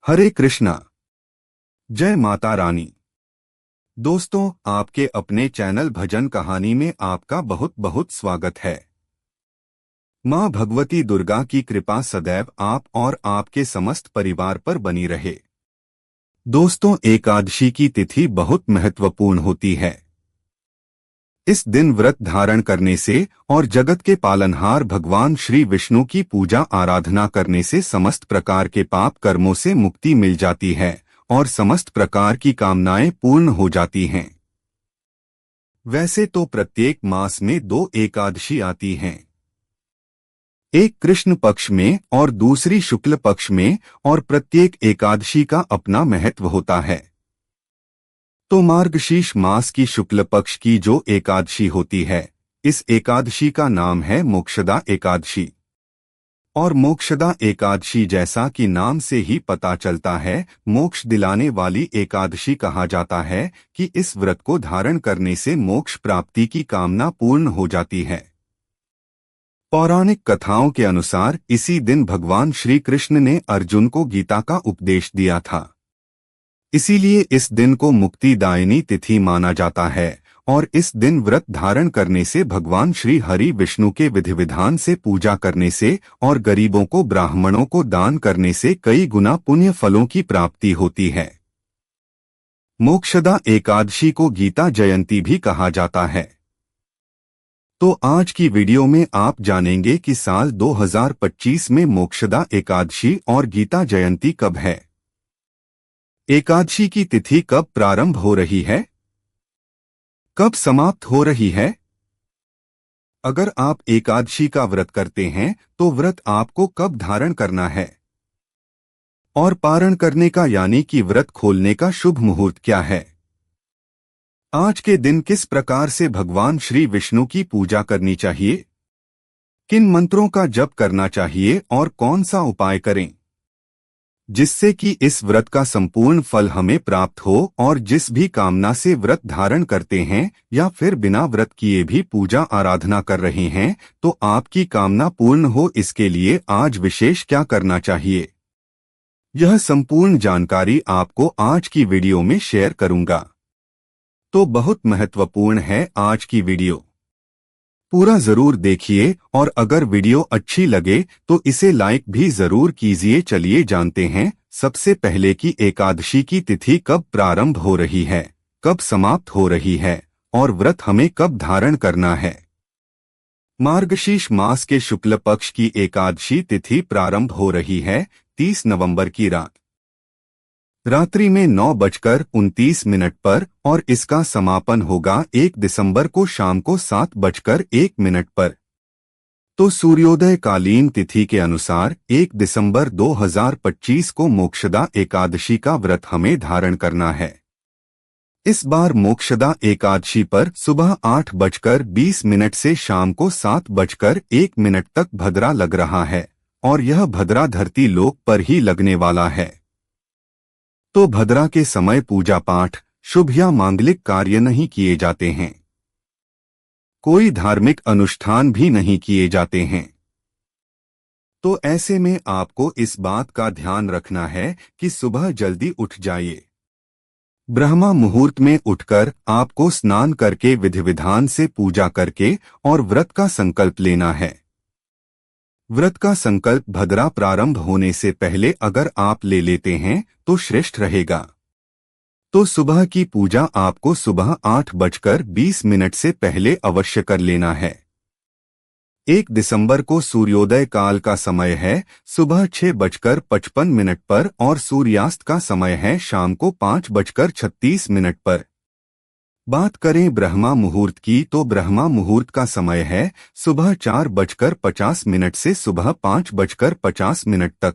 हरे कृष्णा। जय माता रानी। दोस्तों, आपके अपने चैनल भजन कहानी में आपका बहुत बहुत स्वागत है। माँ भगवती दुर्गा की कृपा सदैव आप और आपके समस्त परिवार पर बनी रहे। दोस्तों, एकादशी की तिथि बहुत महत्वपूर्ण होती है। इस दिन व्रत धारण करने से और जगत के पालनहार भगवान श्री विष्णु की पूजा आराधना करने से समस्त प्रकार के पाप कर्मों से मुक्ति मिल जाती है और समस्त प्रकार की कामनाएं पूर्ण हो जाती हैं। वैसे तो प्रत्येक मास में 2 एकादशी आती हैं, एक कृष्ण पक्ष में और दूसरी शुक्ल पक्ष में, और प्रत्येक एकादशी का अपना महत्व होता है। तो मार्गशीर्ष मास की शुक्ल पक्ष की जो एकादशी होती है, इस एकादशी का नाम है मोक्षदा एकादशी। और मोक्षदा एकादशी जैसा कि नाम से ही पता चलता है, मोक्ष दिलाने वाली एकादशी कहा जाता है कि इस व्रत को धारण करने से मोक्ष प्राप्ति की कामना पूर्ण हो जाती है। पौराणिक कथाओं के अनुसार इसी दिन भगवान श्री कृष्ण ने अर्जुन को गीता का उपदेश दिया था। इसीलिए इस दिन को मुक्तिदायिनी तिथि माना जाता है और इस दिन व्रत धारण करने से भगवान श्री हरि विष्णु के विधि विधान से पूजा करने से और गरीबों को ब्राह्मणों को दान करने से कई गुना पुण्य फलों की प्राप्ति होती है। मोक्षदा एकादशी को गीता जयंती भी कहा जाता है। तो आज की वीडियो में आप जानेंगे कि साल 2025 में मोक्षदा एकादशी और गीता जयंती कब है, एकादशी की तिथि कब प्रारंभ हो रही है, कब समाप्त हो रही है। अगर आप एकादशी का व्रत करते हैं तो व्रत आपको कब धारण करना है, और पारण करने का यानी कि व्रत खोलने का शुभ मुहूर्त क्या है। आज के दिन किस प्रकार से भगवान श्री विष्णु की पूजा करनी चाहिए, किन मंत्रों का जप करना चाहिए और कौन सा उपाय करें जिससे कि इस व्रत का संपूर्ण फल हमें प्राप्त हो, और जिस भी कामना से व्रत धारण करते हैं या फिर बिना व्रत किए भी पूजा आराधना कर रहे हैं तो आपकी कामना पूर्ण हो, इसके लिए आज विशेष क्या करना चाहिए, यह संपूर्ण जानकारी आपको आज की वीडियो में शेयर करूंगा। तो बहुत महत्वपूर्ण है आज की वीडियो, पूरा जरूर देखिए और अगर वीडियो अच्छी लगे तो इसे लाइक भी जरूर कीजिए। चलिए जानते हैं सबसे पहले कि एकादशी की तिथि कब प्रारंभ हो रही है, कब समाप्त हो रही है और व्रत हमें कब धारण करना है। मार्गशीर्ष मास के शुक्ल पक्ष की एकादशी तिथि प्रारंभ हो रही है 30 नवंबर की रात्रि में 9:29 पर और इसका समापन होगा 1 दिसंबर को शाम को 7:01 पर। तो सूर्योदय कालीन तिथि के अनुसार 1 दिसंबर 2025 को मोक्षदा एकादशी का व्रत हमें धारण करना है। इस बार मोक्षदा एकादशी पर सुबह 8:20 से शाम को 7:01 तक भद्रा लग रहा है और यह भद्रा धरती लोक पर ही लगने वाला है। तो भद्रा के समय पूजा पाठ, शुभ या मांगलिक कार्य नहीं किए जाते हैं, कोई धार्मिक अनुष्ठान भी नहीं किए जाते हैं। तो ऐसे में आपको इस बात का ध्यान रखना है कि सुबह जल्दी उठ जाइए। ब्रह्मा मुहूर्त में उठकर आपको स्नान करके विधि विधान से पूजा करके और व्रत का संकल्प लेना है। व्रत का संकल्प भद्रा प्रारंभ होने से पहले अगर आप ले लेते हैं तो श्रेष्ठ रहेगा। तो सुबह की पूजा आपको सुबह 8:20 से पहले अवश्य कर लेना है। 1 दिसंबर को सूर्योदय काल का समय है सुबह 6:55 पर और सूर्यास्त का समय है शाम को 5:36 पर। बात करें ब्रह्मा मुहूर्त की तो ब्रह्मा मुहूर्त का समय है सुबह 4:50 से सुबह 5:50 तक।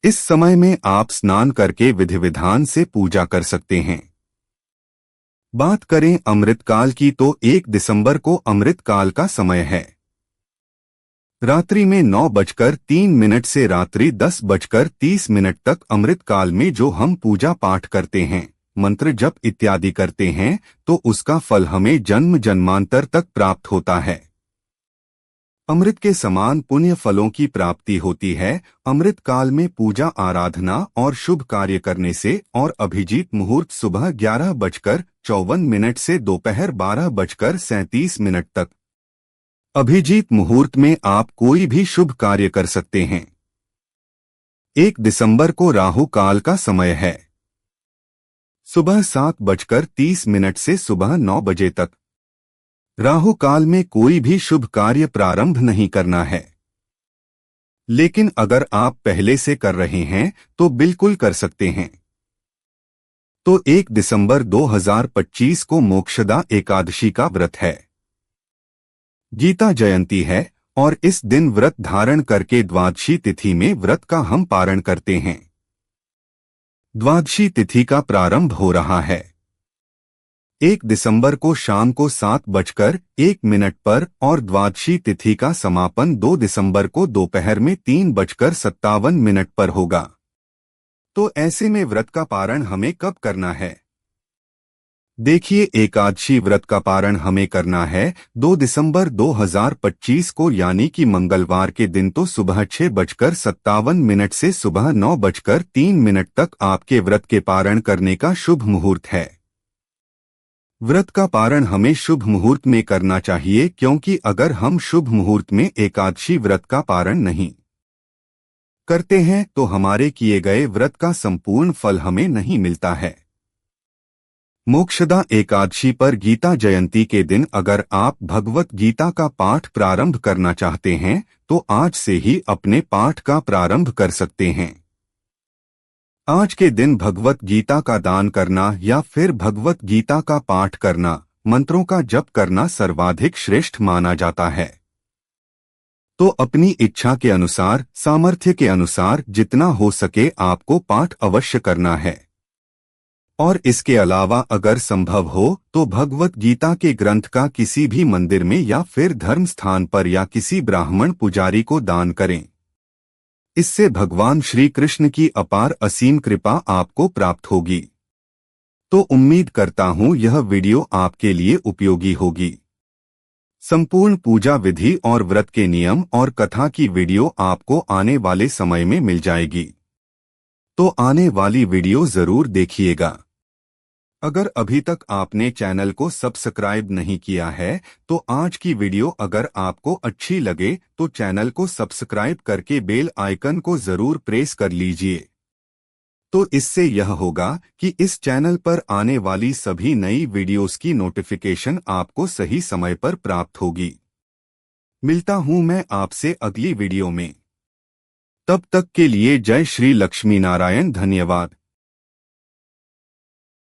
इस समय में आप स्नान करके विधि विधान से पूजा कर सकते हैं। बात करें अमृतकाल की तो 1 दिसंबर को अमृतकाल का समय है रात्रि में 9:03 से रात्रि 10:30 तक। अमृतकाल में जो हम पूजा पाठ करते हैं, मंत्र जप इत्यादि करते हैं तो उसका फल हमें जन्म जन्मांतर तक प्राप्त होता है। अमृत के समान पुण्य फलों की प्राप्ति होती है। अमृत काल में पूजा आराधना और शुभ कार्य करने से और अभिजीत मुहूर्त सुबह 11:54 से दोपहर 12:37 तक। अभिजीत मुहूर्त में आप कोई भी शुभ कार्य कर सकते हैं। 1 दिसंबर को राहु काल का समय है, सुबह 7:30 से सुबह 9 बजे तक। राहु काल में कोई भी शुभ कार्य प्रारंभ नहीं करना है, लेकिन अगर आप पहले से कर रहे हैं तो बिल्कुल कर सकते हैं। तो 1 दिसंबर 2025 को मोक्षदा एकादशी का व्रत है। गीता जयंती है और इस दिन व्रत धारण करके द्वादशी तिथि में व्रत का हम पारण करते हैं। द्वादशी तिथि का प्रारंभ हो रहा है 1 दिसंबर को शाम को 7:01 पर और द्वादशी तिथि का समापन 2 दिसंबर को दोपहर में 3:57 पर होगा। तो ऐसे में व्रत का पारण हमें कब करना है? देखिए, एकादशी व्रत का पारण हमें करना है 2 दिसंबर 2025 को, यानी कि मंगलवार के दिन। तो सुबह 6:57 से सुबह 9:03 तक आपके व्रत के पारण करने का शुभ मुहूर्त है। व्रत का पारण हमें शुभ मुहूर्त में करना चाहिए, क्योंकि अगर हम शुभ मुहूर्त में एकादशी व्रत का पारण नहीं करते हैं तो हमारे किए गए व्रत का संपूर्ण फल हमें नहीं मिलता है। मोक्षदा एकादशी पर गीता जयंती के दिन अगर आप भगवत गीता का पाठ प्रारंभ करना चाहते हैं तो आज से ही अपने पाठ का प्रारंभ कर सकते हैं। आज के दिन भगवत गीता का दान करना या फिर भगवत गीता का पाठ करना, मंत्रों का जप करना सर्वाधिक श्रेष्ठ माना जाता है। तो अपनी इच्छा के अनुसार, सामर्थ्य के अनुसार जितना हो सके आपको पाठ अवश्य करना है। और इसके अलावा अगर संभव हो तो भगवत गीता के ग्रंथ का किसी भी मंदिर में या फिर धर्म स्थान पर या किसी ब्राह्मण पुजारी को दान करें। इससे भगवान श्री कृष्ण की अपार असीम कृपा आपको प्राप्त होगी। तो उम्मीद करता हूँ यह वीडियो आपके लिए उपयोगी होगी। संपूर्ण पूजा विधि और व्रत के नियम और कथा की वीडियो आपको आने वाले समय में मिल जाएगी। तो आने वाली वीडियो जरूर देखिएगा। अगर अभी तक आपने चैनल को सब्सक्राइब नहीं किया है तो आज की वीडियो अगर आपको अच्छी लगे तो चैनल को सब्सक्राइब करके बेल आइकन को जरूर प्रेस कर लीजिए। तो इससे यह होगा कि इस चैनल पर आने वाली सभी नई वीडियोस की नोटिफिकेशन आपको सही समय पर प्राप्त होगी। मिलता हूं मैं आपसे अगली वीडियो में। तब तक के लिए जय श्री लक्ष्मी नारायण। धन्यवाद।